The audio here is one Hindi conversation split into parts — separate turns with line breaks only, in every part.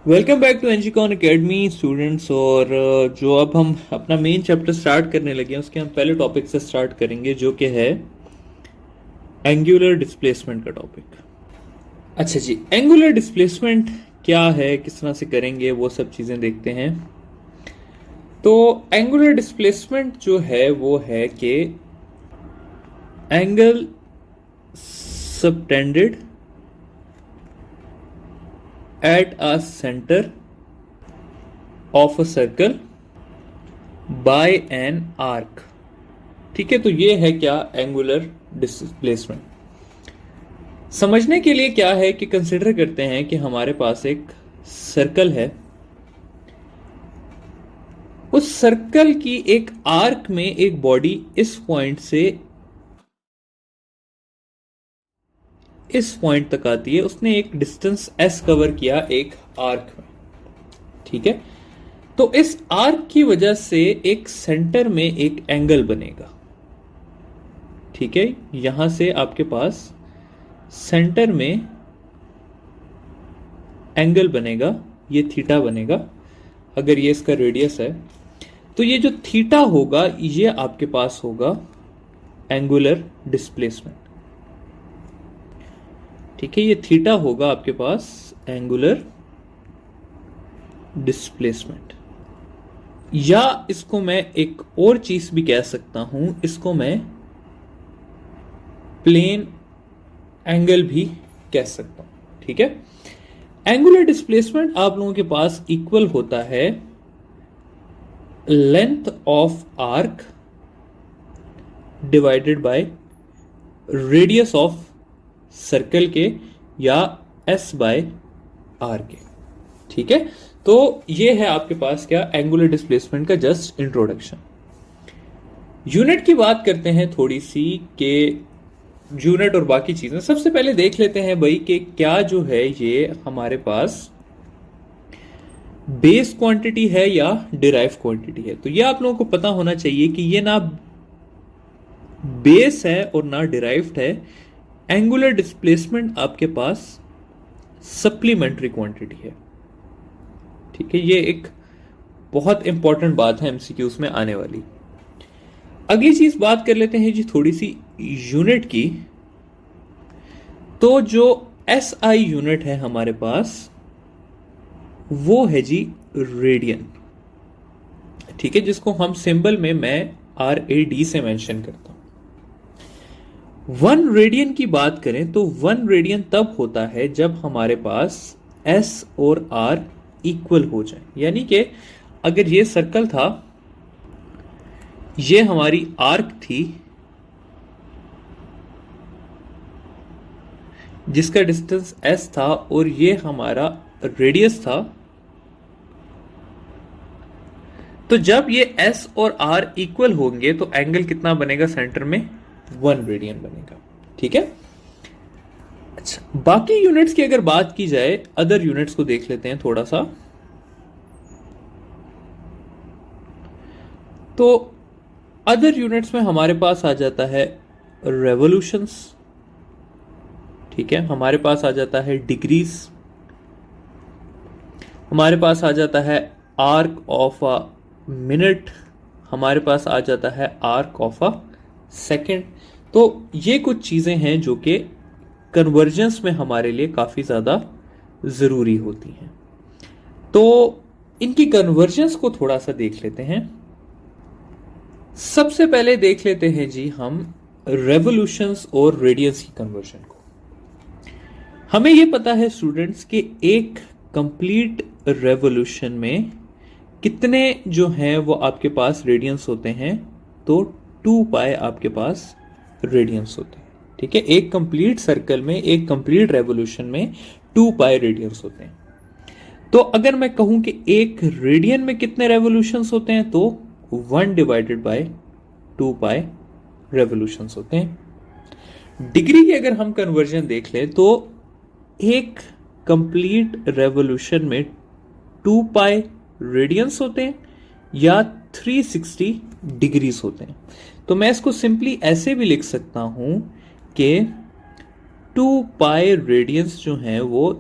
Welcome back to NGCon academy students. और जो अब हम अपना मेन चैप्टर स्टार्ट करने लगे हैं उसके हम पहले टॉपिक से स्टार्ट करेंगे जो कि है एंगुलर डिस्प्लेसमेंट का टॉपिक। अच्छा जी, एंगुलर डिस्प्लेसमेंट क्या है, किस तरह से करेंगे, वो सब चीज़ें देखते हैं। तो एंगुलर डिस्प्लेसमेंट जो है वो है कि angle subtended at a centre of a circle by an arc. ठीक है, तो ये है क्या एंगुलर डिस्प्लेसमेंट। समझने के लिए क्या है कि कंसिडर करते हैं कि हमारे पास एक सर्कल है, उस सर्कल की एक आर्क में एक बॉडी इस पॉइंट से इस पॉइंट तक आती है। उसने एक डिस्टेंस एस कवर किया एक आर्क में। ठीक है, तो इस आर्क की वजह से एक सेंटर में एक एंगल बनेगा। ठीक है, यहां से आपके पास सेंटर में एंगल बनेगा, ये थीटा बनेगा। अगर ये इसका रेडियस है तो ये जो थीटा होगा ये आपके पास होगा एंगुलर डिस्प्लेसमेंट। ठीक है, ये थीटा होगा आपके पास एंगुलर डिस्प्लेसमेंट। या इसको मैं एक और चीज भी कह सकता हूं, इसको मैं प्लेन एंगल भी कह सकता हूं। ठीक है, एंगुलर डिस्प्लेसमेंट आप लोगों के पास इक्वल होता है length of arc divided by radius of circle के, या एस बाय आर के। ठीक है, तो ये है आपके पास क्या एंगुलर डिस्प्लेसमेंट का जस्ट इंट्रोडक्शन। यूनिट की बात करते हैं थोड़ी सी के यूनिट और बाकी चीजें। सबसे पहले देख लेते हैं भाई कि क्या जो है ये हमारे पास बेस क्वांटिटी है या डिराइव क्वांटिटी है। तो ये आप लोगों को पता होना चाहिए कि ये ना बेस है और ना डिराइव्ड है। एंगुलर डिस्प्लेसमेंट आपके पास सप्लीमेंट्री क्वांटिटी है। ठीक है, ये एक बहुत इंपॉर्टेंट बात है एमसीक्यूज में आने वाली। अगली चीज बात कर लेते हैं जी थोड़ी सी यूनिट की। तो जो एसआई यूनिट है हमारे पास वो है जी रेडियन। ठीक है, जिसको हम सिंबल में मैं RAD से मेंशन करता हूं। 1 रेडियन की बात करें तो 1 रेडियन तब होता है जब हमारे पास S और R इक्वल हो जाए। यानी कि अगर ये सर्कल था, ये हमारी आर्क थी जिसका डिस्टेंस S था, और ये हमारा रेडियस था, तो जब ये S और R इक्वल होंगे तो एंगल कितना बनेगा सेंटर में? 1 रेडियन बनेगा। ठीक है, अच्छा, बाकी यूनिट्स की अगर बात की जाए, अदर यूनिट्स को देख लेते हैं थोड़ा सा। तो अदर यूनिट्स में हमारे पास आ जाता है रेवोल्यूशंस। ठीक है, हमारे पास आ जाता है डिग्रीज, हमारे पास आ जाता है आर्क ऑफ अ मिनट, हमारे पास आ जाता है आर्क ऑफ अ सेकेंड। तो ये कुछ चीजें हैं जो कि कन्वर्जेंस में हमारे लिए काफी ज्यादा जरूरी होती हैं। तो इनकी कन्वर्जेंस को थोड़ा सा देख लेते हैं। सबसे पहले देख लेते हैं जी हम रेवोल्यूशंस और रेडियंस की कन्वर्जन को। हमें यह पता है स्टूडेंट्स कि एक कंप्लीट रेवोल्यूशन में कितने जो हैं वो आपके पास रेडियंस होते हैं? तो 2 पाई आपके पास रेडियंस होते हैं। ठीक है, एक कंप्लीट सर्कल में, एक कंप्लीट रेवोल्यूशन में 2 पाई रेडियंस होते हैं। तो अगर मैं कहूं कि एक रेडियन में कितने रेवोल्यूशंस होते हैं, तो 1 डिवाइडेड बाय 2 पाई रेवोल्यूशंस होते हैं। डिग्री की अगर हम कन्वर्जन देख लें तो एक कंप्लीट रेवोल्यूशन में 2 पाई रेडियंस होते हैं या 360 डिग्रीज होते हैं। तो मैं इसको सिंपली ऐसे भी लिख सकता हूं कि 2 पाई रेडियंस जो हैं वो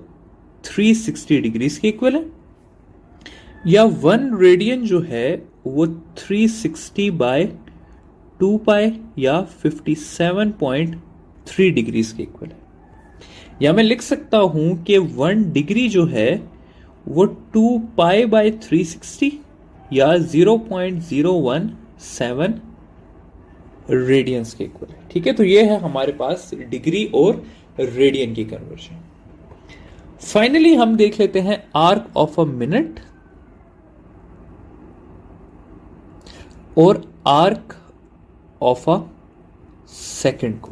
360 डिग्रीज के इक्वल है, या 1 रेडियन जो है वो 360 बाय 2 पाई या 57.3 डिग्रीज के इक्वल है। या मैं लिख सकता हूं कि 1 डिग्री जो है वो 2 पाई बाय 360 या 0.017 रेडियंस के इक्वल है। ठीक है, तो ये है हमारे पास डिग्री और रेडियन की कन्वर्जन। फाइनली हम देख लेते हैं आर्क ऑफ अ मिनट और आर्क ऑफ अ सेकेंड को।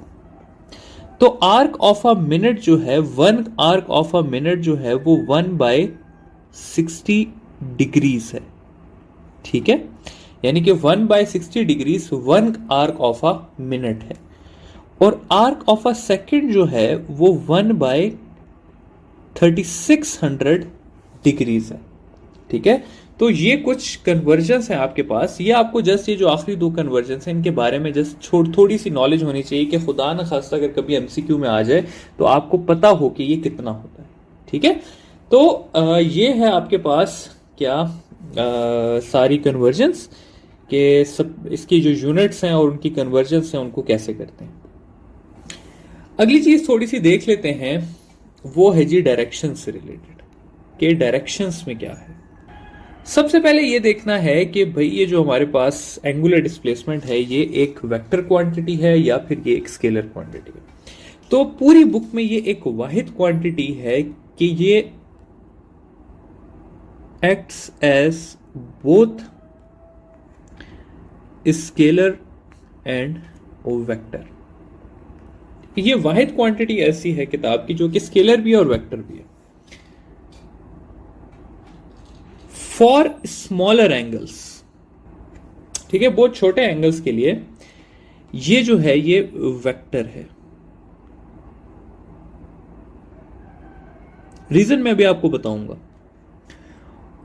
तो आर्क ऑफ अ मिनट जो है, 1 आर्क ऑफ अ मिनट जो है वो 1/60 डिग्रीज है। ठीक है, यानी कि 1/60 degrees 1 arc of a minute है। और आर्क ऑफ अ सेकेंड जो है वो 1/3600 डिग्रीज है। ठीक है, तो ये कुछ कन्वर्जन्स हैं आपके पास। ये आपको जस्ट ये जो आखिरी 2 कन्वर्जन्स हैं इनके बारे में जस्ट थोड़ी सी नॉलेज होनी चाहिए कि खुदा न खास्ता अगर कभी एमसीक्यू में आ जाए तो आपको पता हो कि ये कितना होता है। ठीक है, तो ये है आपके पास क्या सारी कन्वर्जन्स के सब, इसकी जो यूनिट्स हैं और उनकी कन्वर्जन्स हैं उनको कैसे करते हैं। अगली चीज थोड़ी सी देख लेते हैं, वो है जी डायरेक्शन से रिलेटेड कि डायरेक्शंस में क्या है। सबसे पहले ये देखना है कि भाई ये जो हमारे पास एंगुलर डिस्प्लेसमेंट है ये एक वेक्टर क्वांटिटी है या फिर ये एक स्केलर क्वांटिटी है। तो पूरी बुक में ये एक वाहिद क्वांटिटी है कि ये acts as both scalar and vector. ये वाहिद क्वांटिटी ऐसी है किताब की जो कि स्केलर भी है और वेक्टर भी है। फॉर स्मॉलर एंगल्स, ठीक है, बहुत छोटे एंगल्स के लिए ये जो है ये वेक्टर है। रीजन मैं भी आपको बताऊंगा।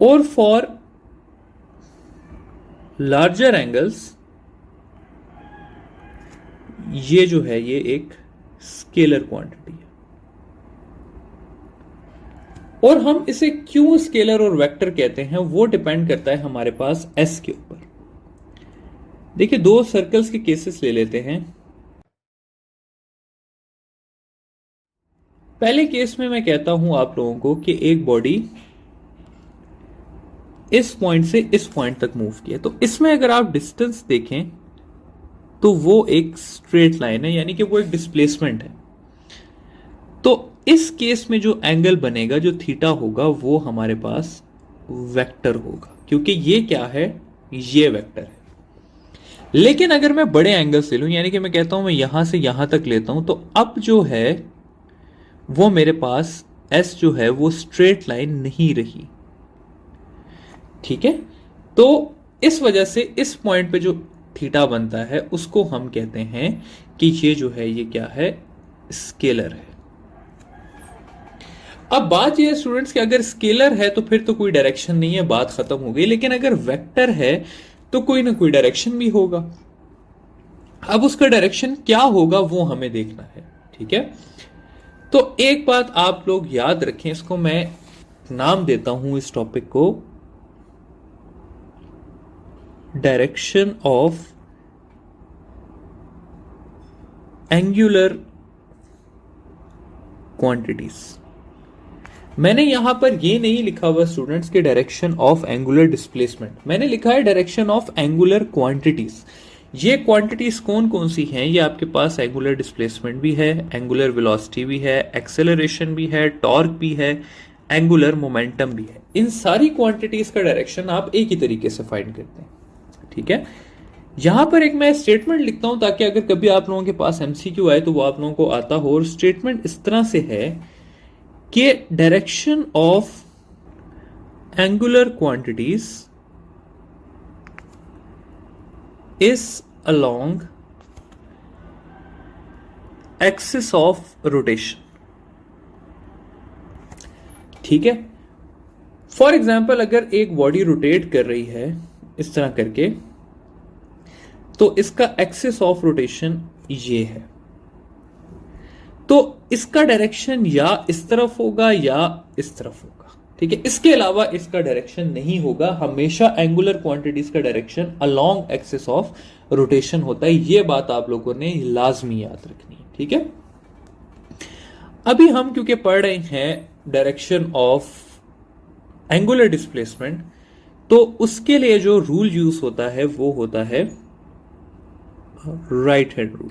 और फॉर लार्जर एंगल्स ये जो है ये एक स्केलर क्वांटिटी है। और हम इसे क्यों स्केलर और वेक्टर कहते हैं वो डिपेंड करता है हमारे पास एस के ऊपर। देखिए 2 सर्कल्स के केसेस ले लेते हैं। पहले केस में मैं कहता हूं आप लोगों को कि एक बॉडी इस पॉइंट से इस पॉइंट तक मूव किया, तो इसमें अगर आप डिस्टेंस देखें तो वो एक स्ट्रेट लाइन है, यानी कि वो एक डिस्प्लेसमेंट है। तो इस केस में जो एंगल बनेगा, जो थीटा होगा, वो हमारे पास वेक्टर होगा, क्योंकि ये क्या है, ये वेक्टर है। लेकिन अगर मैं बड़े एंगल से लूं, यानी कि मैं कहता हूं मैं यहां से यहां तक लेता हूं, तो अब जो है वो मेरे पास एस जो है वो स्ट्रेट लाइन नहीं रही। ठीक है, तो इस वजह से इस पॉइंट पे जो थीटा बनता है उसको हम कहते हैं कि ये जो है ये क्या है, स्केलर है। अब बात ये है स्टूडेंट्स कि अगर स्केलर है तो फिर तो कोई डायरेक्शन नहीं है, बात खत्म हो गई। लेकिन अगर वेक्टर है तो कोई ना कोई डायरेक्शन भी होगा। अब उसका डायरेक्शन क्या होगा वो हमें देखना है। ठीक है, तो एक बात आप लोग याद रखें, इसको मैं नाम देता हूं इस टॉपिक को डायरेक्शन ऑफ एंगुलर क्वांटिटीज। मैंने यहां पर ये नहीं लिखा हुआ स्टूडेंट्स के डायरेक्शन ऑफ एंगुलर डिस्प्लेसमेंट, मैंने लिखा है डायरेक्शन ऑफ एंगुलर क्वांटिटीज। ये क्वांटिटीज कौन कौन सी हैं, ये आपके पास एंगुलर डिस्प्लेसमेंट भी है, एंगुलर वेलोसिटी भी है, एक्सेलरेशन भी है, टॉर्क भी है, एंगुलर मोमेंटम भी है। इन सारी क्वांटिटीज का डायरेक्शन आप एक ही तरीके से फाइंड करते हैं। ठीक है, यहां पर एक मैं स्टेटमेंट लिखता हूं ताकि अगर कभी आप लोगों के पास एमसीक्यू आए तो वो आप लोगों को आता हो। और स्टेटमेंट इस तरह से है कि direction of angular quantities is along axis of rotation. ठीक है, फॉर एग्जाम्पल अगर एक बॉडी रोटेट कर रही है इस तरह करके, तो इसका एक्सिस ऑफ रोटेशन ये है। तो इसका डायरेक्शन या इस तरफ होगा या इस तरफ होगा, ठीक है। इसके अलावा इसका डायरेक्शन नहीं होगा, हमेशा एंगुलर क्वांटिटीज का direction along axis of rotation होता है। यह बात आप लोगों ने लाजमी याद रखनी है, ठीक है। अभी हम क्योंकि पढ़ रहे हैं डायरेक्शन ऑफ एंगुलर डिस्प्लेसमेंट, तो उसके लिए जो रूल यूज होता है वो होता है right hand rule.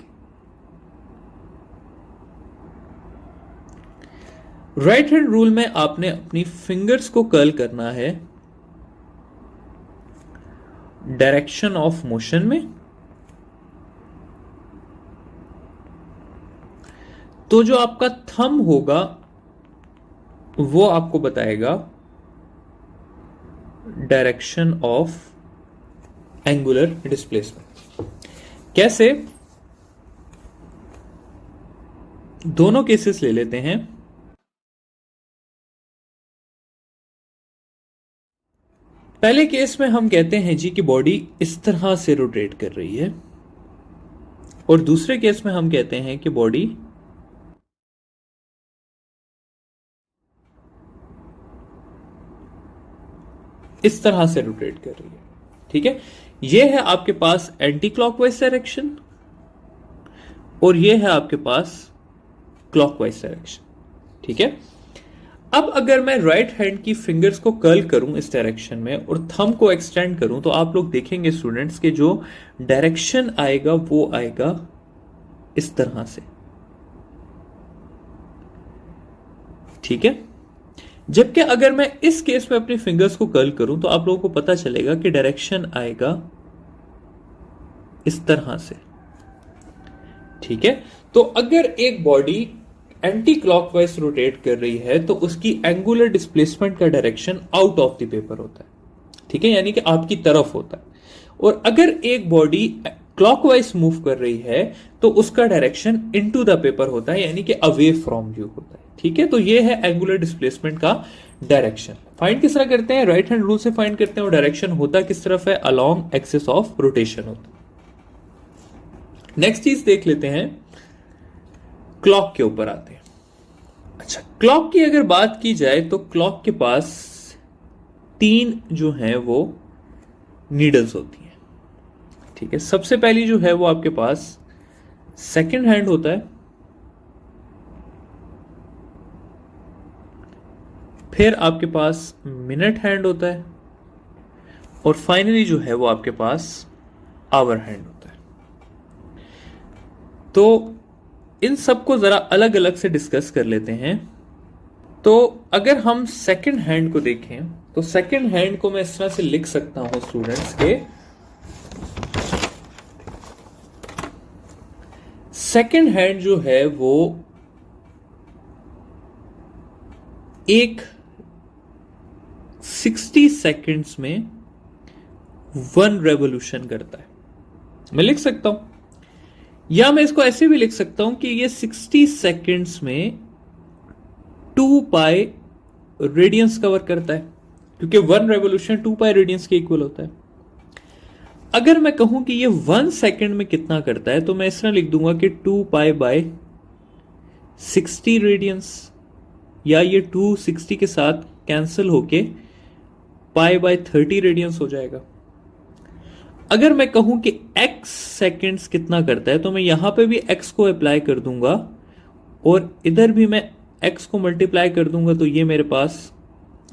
Right hand rule में आपने अपनी फिंगर्स को कर्ल करना है डायरेक्शन ऑफ मोशन में, तो जो आपका थंब होगा वो आपको बताएगा डायरेक्शन ऑफ एंगुलर डिस्प्लेसमेंट। कैसे? दोनों केसेस ले लेते हैं। पहले केस में हम कहते हैं जी कि बॉडी इस तरह से रोटेट कर रही है, और दूसरे केस में हम कहते हैं कि बॉडी इस तरह से रोटेट कर रही है, ठीक है। यह है आपके पास एंटी क्लॉकवाइज डायरेक्शन और यह है आपके पास क्लॉकवाइज डायरेक्शन, ठीक है। अब अगर मैं राइट हैंड की फिंगर्स को कर्ल करूं इस डायरेक्शन में और थंब को एक्सटेंड करूं, तो आप लोग देखेंगे स्टूडेंट्स के जो डायरेक्शन आएगा वो आएगा इस तरह से, ठीक है। जबकि अगर मैं इस केस में अपनी फिंगर्स को कर्ल करूं तो आप लोगों को पता चलेगा कि डायरेक्शन आएगा इस तरह से, ठीक है। तो अगर एक बॉडी एंटी क्लॉकवाइज रोटेट कर रही है तो उसकी एंगुलर डिस्प्लेसमेंट का direction out of the paper होता है, ठीक है, यानी कि आपकी तरफ होता है। और अगर एक बॉडी क्लॉकवाइज मूव कर रही है तो उसका डायरेक्शन इनटू द पेपर होता है, यानी कि अवे फ्रॉम यू होता है, ठीक है। तो ये है एंगुलर डिस्प्लेसमेंट का डायरेक्शन। फाइंड किस तरह करते हैं? राइट हैंड रूल से फाइंड करते हैं, और डायरेक्शन होता किस तरफ है? अलोंग एक्सिस ऑफ रोटेशन होता है। नेक्स्ट चीज देख लेते हैं, क्लॉक के ऊपर आते हैं। अच्छा, क्लॉक की अगर बात की जाए तो क्लॉक के पास 3 जो है वो नीडल्स होती हैं, ठीक है। सबसे पहली जो है वो आपके पास सेकंड हैंड होता है, फिर आपके पास मिनट हैंड होता है, और फाइनली जो है वो आपके पास आवर हैंड होता है। तो इन सबको जरा अलग अलग से डिस्कस कर लेते हैं। तो अगर हम सेकंड हैंड को देखें तो सेकंड हैंड को मैं इस तरह से लिख सकता हूं स्टूडेंट्स के, सेकंड हैंड जो है वो एक 60 सेकंड्स में 1 रेवोल्यूशन करता है। मैं लिख सकता हूं, या मैं इसको ऐसे भी लिख सकता हूं कि ये 60 सेकंड्स में 2 पाई रेडियंस कवर करता है, क्योंकि 1 रेवोल्यूशन 2 पाई रेडियंस के इक्वल होता है। अगर मैं कहूं कि ये 1 सेकंड में कितना करता है, तो मैं इस तरह लिख दूंगा कि 2 पाई बाय 60 रेडियंस, या ये 260 के साथ कैंसिल होके पाई बाय 30 रेडियंस हो जाएगा। अगर मैं कहूं कि x सेकंड्स कितना करता है, तो मैं यहां पे भी x को अप्लाई कर दूंगा और इधर भी मैं x को मल्टीप्लाई कर दूंगा, तो ये मेरे पास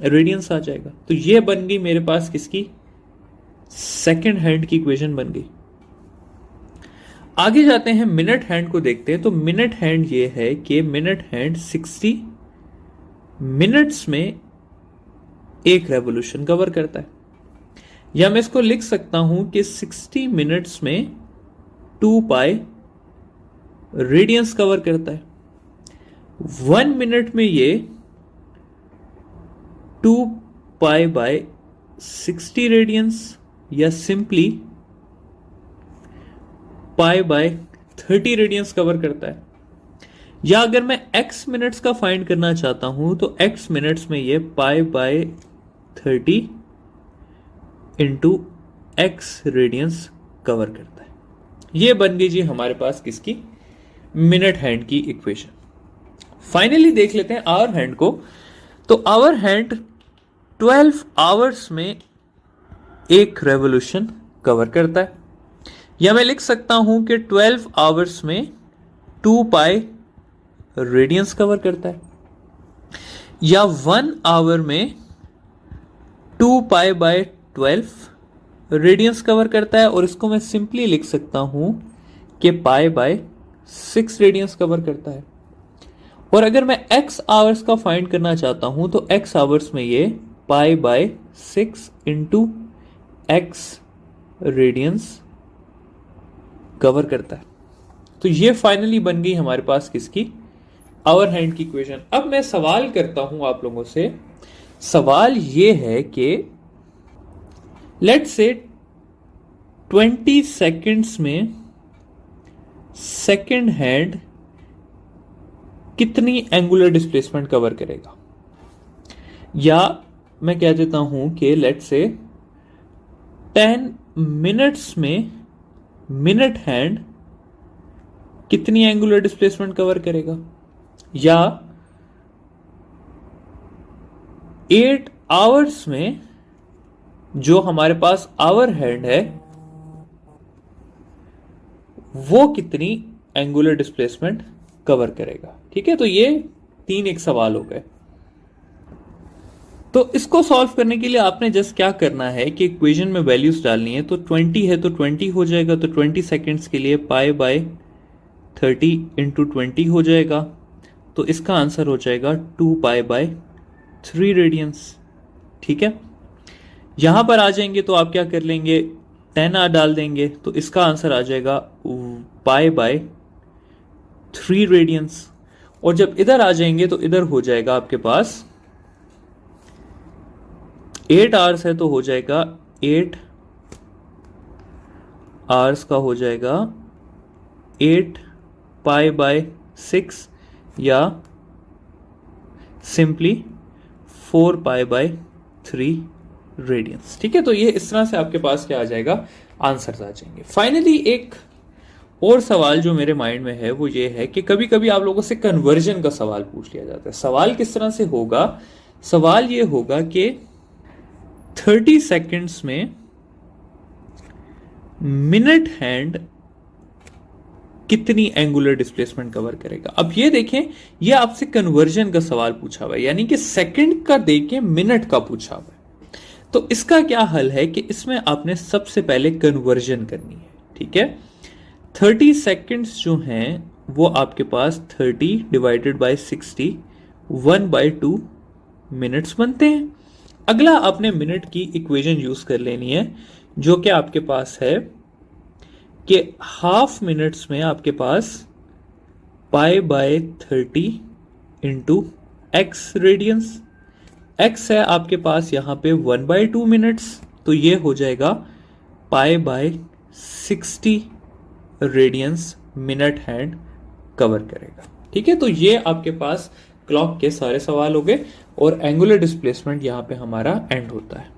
रेडियंस आ जाएगा। तो ये बन गई मेरे पास किसकी? सेकंड हैंड की इक्वेशन बन गई। आगे जाते हैं, मिनट हैंड को देखते हैं। तो मिनट हैंड ये है कि मिनट हैंड 60 मिनट्स में एक रेवोल्यूशन कवर करता है, या मैं इसको लिख सकता हूं कि 60 मिनट्स में 2 पाई रेडियंस कवर करता है। 1 मिनट में ये 2 पाई बाय 60 रेडियंस, या simply pi by 30 radians cover करता है। या अगर मैं x मिनट्स का फाइंड करना चाहता हूं तो x मिनट्स में ये pi by 30 into X radians cover करता है। ये बन गई जी हमारे पास किसकी? मिनट हैंड की इक्वेशन। फाइनली देख लेते हैं आवर हैंड को। तो आवर हैंड 12 आवर्स में एक रेवोल्यूशन कवर करता है, या मैं लिख सकता हूं कि 12 आवर्स में 2 पाई रेडियंस कवर करता है, या 1 आवर में 2 पाई बाय 12 रेडियंस कवर करता है, और इसको मैं सिंपली लिख सकता हूं कि पाई बाय 6 रेडियंस कवर करता है। और अगर मैं x आवर्स का फाइंड करना चाहता हूं तो x आवर्स में ये pi by 6 into x radians cover करता है। तो ये फाइनली बन गई हमारे पास किसकी, आवर हैंड की इक्वेशन। अब मैं सवाल करता हूं आप लोगों से, सवाल ये है कि लेट्स से 20 सेकेंड्स में सेकेंड हैंड कितनी एंगुलर डिस्प्लेसमेंट कवर करेगा, या मैं कह देता हूं कि लेट्स से 10 मिनट्स में मिनट हैंड कितनी एंगुलर डिस्प्लेसमेंट कवर करेगा, या 8 आवर्स में जो हमारे पास आवर हैंड है वो कितनी एंगुलर डिस्प्लेसमेंट कवर करेगा। ठीक है, तो ये 3 एक सवाल हो गए। तो इसको सॉल्व करने के लिए आपने जस्ट क्या करना है कि इक्वेशन में वैल्यूज डालनी है। तो 20 है तो 20 हो जाएगा, तो 20 सेकेंड्स के लिए पाई बाय 30 इंटू 20 हो जाएगा, तो इसका आंसर हो जाएगा 2 पाई बाय 3 रेडियंस। ठीक है, यहां पर आ जाएंगे तो आप क्या कर लेंगे, 10 डाल देंगे, तो इसका आंसर आ जाएगा पाई बाय 3 रेडियंस। और जब इधर आ जाएंगे तो इधर हो जाएगा आपके पास 8 आवर्स है तो हो जाएगा 8 आवर्स का हो जाएगा 8 पाई बाय 6, या सिंपली 4 पाई बाय 3 रेडियंस। ठीक है, तो ये इस तरह से आपके पास क्या आ जाएगा, आंसर्स आ जाएंगे। फाइनली एक और सवाल जो मेरे माइंड में है वो ये है कि कभी कभी आप लोगों से कन्वर्जन का सवाल पूछ लिया जाता है। सवाल किस तरह से होगा, सवाल ये होगा कि 30 सेकेंड्स में मिनट हैंड कितनी एंगुलर डिस्प्लेसमेंट कवर करेगा। अब ये देखें, ये आपसे कन्वर्जन का सवाल पूछा हुआ है, यानी कि सेकंड का देके मिनट का पूछा हुआ है। तो इसका क्या हल है कि इसमें आपने सबसे पहले कन्वर्जन करनी है। ठीक है, 30 सेकेंड्स जो हैं वो आपके पास 30 डिवाइडेड बाय 60 1/2 मिनट्स बनते हैं। अगला आपने मिनट की इक्वेशन यूज कर लेनी है, जो कि आपके पास है कि हाफ मिनट्स में आपके पास pi by 30 into X radians. X है आपके पास यहां पे 1/2 मिनट्स, तो ये हो जाएगा pi by 60 radians minute hand cover करेगा। ठीक है, तो ये आपके पास क्लॉक के सारे सवाल हो गए और एंगुलर डिस्प्लेसमेंट यहां पे हमारा एंड होता है।